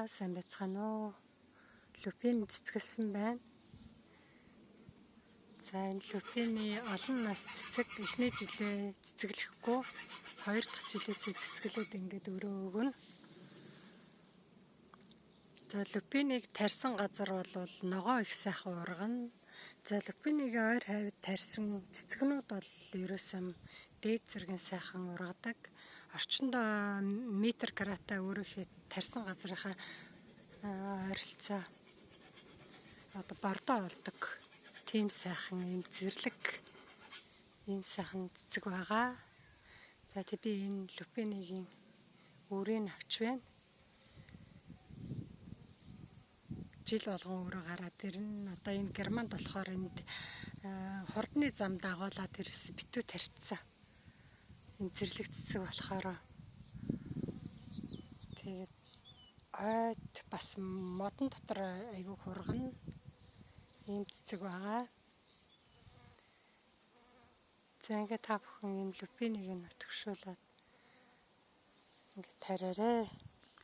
байгаа. Сайн байцгаана уу? Люпин цэцгэлсэн байна. За энэ люпины олон нас цэцэг эхний жилээ цэцэглэхгүй 2 дахь жилээсээ цэцгэлээд ингээд өрөө өгнө. За люпинийг тарьсан газар бол ногоо их сайхан ургана. За люпинийг ойр хавьд тарьсан цэцгнүүд бол ерөөсөө дээд зэргийн сайхан ургадаг. Орчиндоо метр карата өөрийнхөө тарьсан газрынхаа ойролцоо одоо бордоо болдог. Тийм сайхан юм зэрлэг ийм сайхан цэцэг байгаа. За тий би энэ люпиныгийн өрийг авч байна. Жил болгон өрөө гараад ирнэ. Одоо энэ Германд болохоор энд хурдны зам дагуулаад ирсэн битүү тарьцсан. Энэ зэрлэг цэцэг болохоор тэгээд ойд бас модон дотор айгүй хургана. Ийм цэцэг байгаа. За ингээд та бүхэн энэ люпинийг нутгшуулаад ингээд тариарай.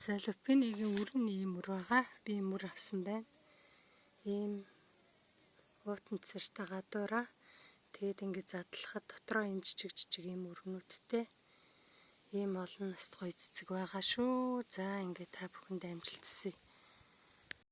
За люпиныгийн үр нь ийм үр байгаа. Би ийм үр авсан байна. Ийм уутан цартай гадуураа тэгээд ингээд задлахад дотроо ийм жижиг ийм өрнүүдтэй ийм олон наст гоё цэцэг байгаа шүү. За ингээд та бүхэнд амжилт хүсье.